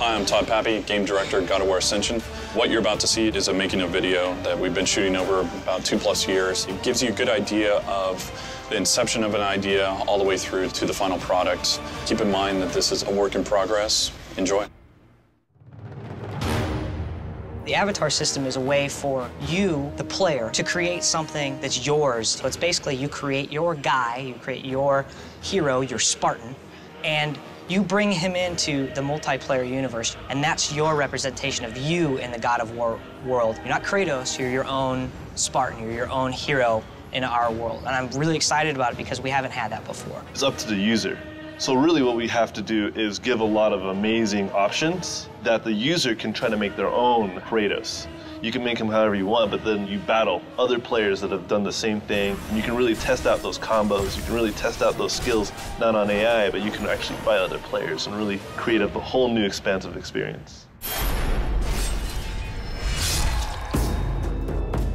Hi, I'm Todd Pappy, Game Director, God of War Ascension. What you're about to see is a making of video that we've been shooting over about 2+ years. It gives you a good idea of the inception of an idea all the way through to the final product. Keep in mind that this is a work in progress. Enjoy. The avatar system is a way for you, the player, to create something that's yours. So it's basically you create your guy, you create your hero, your Spartan, and you bring him into the multiplayer universe, and that's your representation of you in the God of War world. You're not Kratos, you're your own Spartan, you're your own hero in our world. And I'm really excited about it because we haven't had that before. It's up to the user. So really what we have to do is give a lot of amazing options that the user can try to make their own Kratos. You can make him however you want, but then you battle other players that have done the same thing. And you can really test out those combos. You can really test out those skills, not on AI, but you can actually fight other players and really create a whole new expansive experience.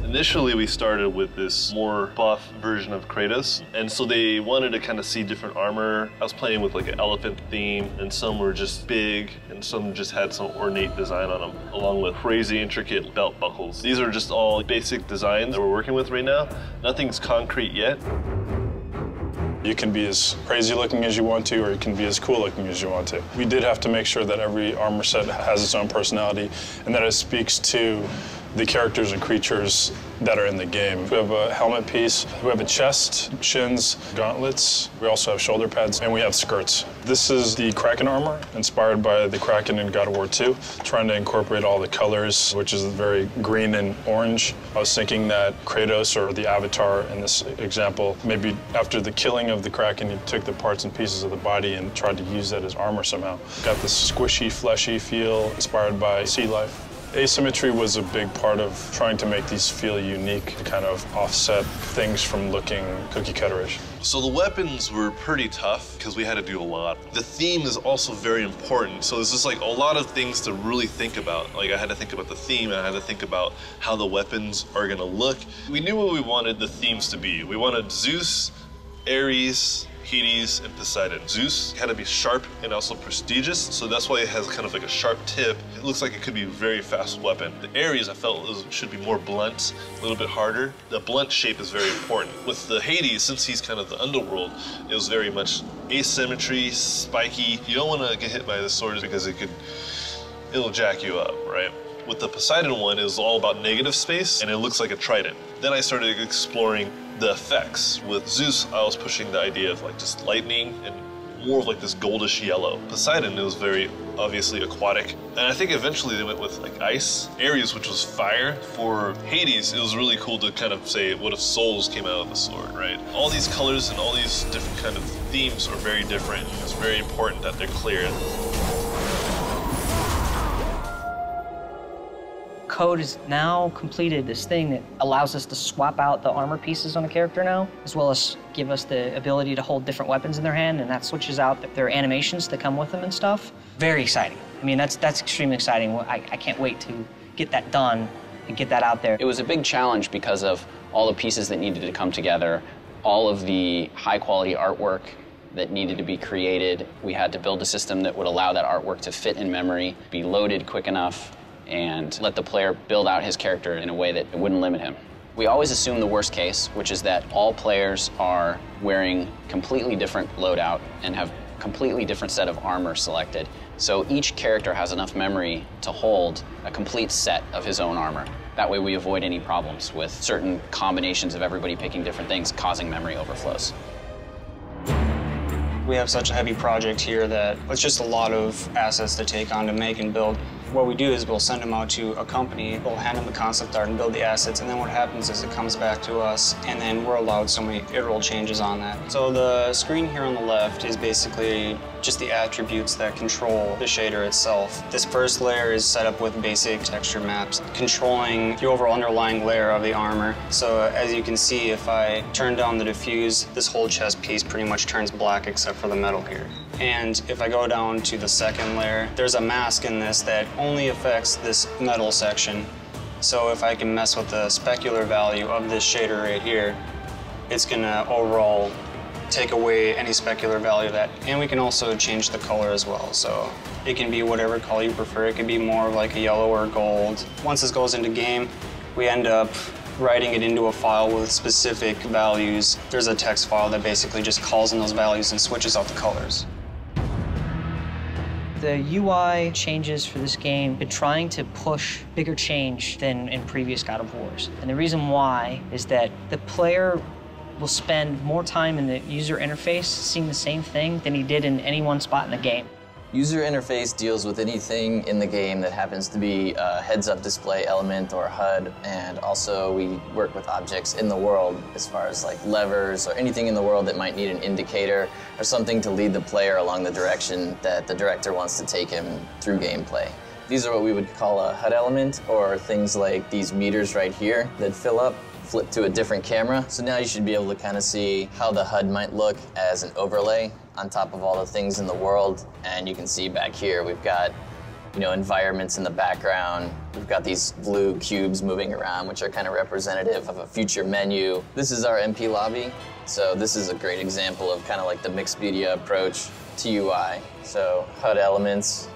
Initially, we started with this more buff version of Kratos, and so they wanted to kind of see different armor. I was playing with like an elephant theme, and some were just big, and some just had some ornate design on them, along with crazy intricate belt buckles. These are just all basic designs that we're working with right now. Nothing's concrete yet. You can be as crazy looking as you want to, or you can be as cool looking as you want to. We did have to make sure that every armor set has its own personality and that it speaks to the characters and creatures that are in the game. We have a helmet piece, we have a chest, shins, gauntlets, we also have shoulder pads, and we have skirts. This is the Kraken armor, inspired by the Kraken in God of War 2, trying to incorporate all the colors, which is very green and orange. I was thinking that Kratos, or the Avatar in this example, maybe after the killing of the Kraken, he took the parts and pieces of the body and tried to use that as armor somehow. Got this squishy, fleshy feel, inspired by sea life. Asymmetry was a big part of trying to make these feel unique, to kind of offset things from looking cookie-cutterish. So the weapons were pretty tough because we had to do a lot. The theme is also very important. So there's just like a lot of things to really think about. Like I had to think about the theme, and I had to think about how the weapons are gonna look. We knew what we wanted the themes to be. We wanted Zeus, Ares, Hades, and Poseidon. Zeus had to be sharp and also prestigious, so that's why it has kind of like a sharp tip. It looks like it could be a very fast weapon. The Ares, I felt, should be more blunt, a little bit harder. The blunt shape is very important. With the Hades, since he's kind of the underworld, it was very much asymmetry, spiky. You don't want to get hit by the sword because it'll jack you up, right? With the Poseidon one, it was all about negative space, and it looks like a trident. Then I started exploring the effects. With Zeus, I was pushing the idea of like just lightning and more of like this goldish yellow. Poseidon, it was very obviously aquatic. And I think eventually they went with like ice. Ares, which was fire. For Hades, it was really cool to kind of say, what if souls came out of the sword, right? All these colors and all these different kind of themes are very different. It's very important that they're clear. Code has now completed this thing that allows us to swap out the armor pieces on a character now, as well as give us the ability to hold different weapons in their hand, and that switches out their animations that come with them and stuff. Very exciting. I mean, that's extremely exciting. I can't wait to get that done and get that out there. It was a big challenge because of all the pieces that needed to come together, all of the high-quality artwork that needed to be created. We had to build a system that would allow that artwork to fit in memory, be loaded quick enough, and let the player build out his character in a way that it wouldn't limit him. We always assume the worst case, which is that all players are wearing completely different loadout and have completely different set of armor selected. So each character has enough memory to hold a complete set of his own armor. That way we avoid any problems with certain combinations of everybody picking different things causing memory overflows. We have such a heavy project here that it's just a lot of assets to take on to make and build. What we do is we'll send them out to a company, we'll hand them the concept art and build the assets, and then what happens is it comes back to us, and then we're allowed so many iteral changes on that. So the screen here on the left is basically just the attributes that control the shader itself. This first layer is set up with basic texture maps, controlling the overall underlying layer of the armor. So as you can see, if I turn down the diffuse, this whole chest piece pretty much turns black except for the metal here. And if I go down to the second layer, there's a mask in this that only affects this metal section. So if I can mess with the specular value of this shader right here, it's gonna overall take away any specular value of that. And we can also change the color as well. So it can be whatever color you prefer. It could be more like a yellow or gold. Once this goes into game, we end up writing it into a file with specific values. There's a text file that basically just calls in those values and switches out the colors. The UI changes for this game been trying to push bigger change than in previous God of Wars. And the reason why is that the player will spend more time in the user interface seeing the same thing than he did in any one spot in the game. User interface deals with anything in the game that happens to be a heads-up display element or HUD, and also we work with objects in the world as far as like levers or anything in the world that might need an indicator or something to lead the player along the direction that the director wants to take him through gameplay. These are what we would call a HUD element, or things like these meters right here that fill up, flip to a different camera. So now you should be able to kind of see how the HUD might look as an overlay on top of all the things in the world. And you can see back here, we've got, you know, environments in the background. We've got these blue cubes moving around, which are kind of representative of a future menu. This is our MP lobby. So this is a great example of kind of like the mixed media approach to UI. So HUD elements,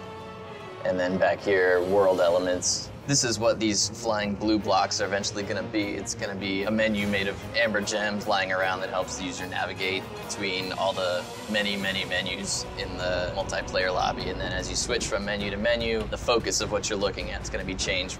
and then back here, world elements. This is what these flying blue blocks are eventually going to be. It's going to be a menu made of amber gems lying around that helps the user navigate between all the many, many menus in the multiplayer lobby. And then as you switch from menu to menu, the focus of what you're looking at is going to be changed.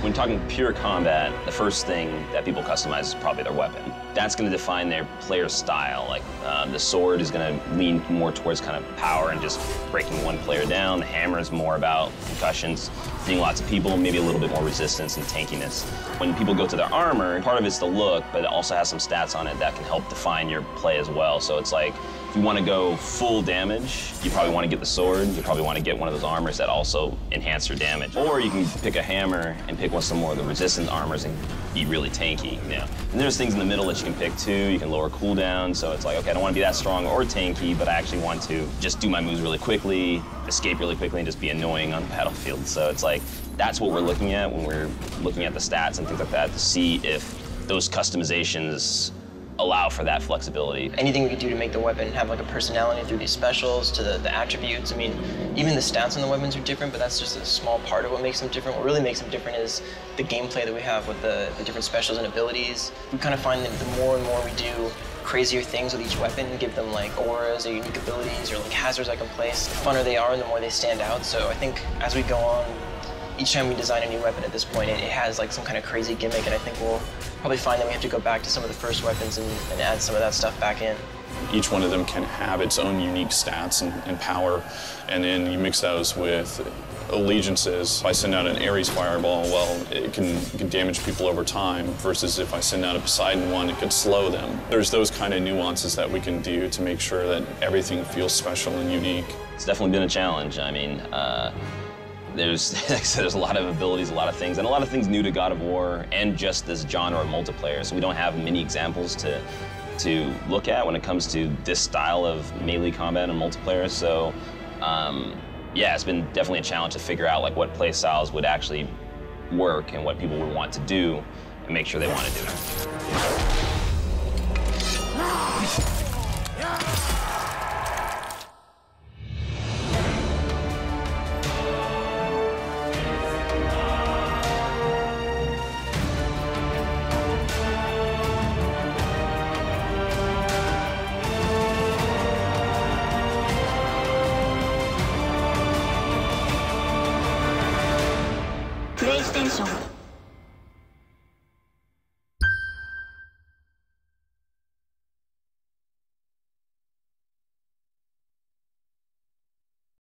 When talking pure combat, the first thing that people customize is probably their weapon. That's going to define their player style. Like the sword is going to lean more towards kind of power and just breaking one player down. The hammer is more about concussions, hitting lots of people, maybe a little bit more resistance and tankiness. When people go to their armor, part of it's the look, but it also has some stats on it that can help define your play as well. So it's like, if you want to go full damage, you probably want to get the sword. You probably want to get one of those armors that also enhance your damage. Or you can pick a hammer and pick some more of the resistant armors and be really tanky. You know? And there's things in the middle that you can pick too. You can lower cooldown. So it's like, okay, I don't want to be that strong or tanky, but I actually want to just do my moves really quickly, escape really quickly, and just be annoying on the battlefield. So it's like, that's what we're looking at when we're looking at the stats and things like that to see if those customizations allow for that flexibility. Anything we could do to make the weapon have like a personality through these specials to the attributes. I mean, even the stats on the weapons are different, but that's just a small part of what makes them different. What really makes them different is the gameplay that we have with the different specials and abilities. We kind of find that the more and more we do crazier things with each weapon and give them like auras or unique abilities or like hazards I can place, the funner they are and the more they stand out. So I think as we go on, each time we design a new weapon at this point, it has like some kind of crazy gimmick, and I think we'll probably find that we have to go back to some of the first weapons and add some of that stuff back in. Each one of them can have its own unique stats and power, and then you mix those with allegiances. If I send out an Ares fireball, well, it can damage people over time, versus if I send out a Poseidon one, it could slow them. There's those kind of nuances that we can do to make sure that everything feels special and unique. It's definitely been a challenge. I mean, there's, like I said, there's a lot of abilities, a lot of things, and a lot of things new to God of War and just this genre of multiplayer. So we don't have many examples to look at when it comes to this style of melee combat and multiplayer. So yeah, it's been definitely a challenge to figure out like what play styles would actually work and what people would want to do and make sure they want to do it. PlayStation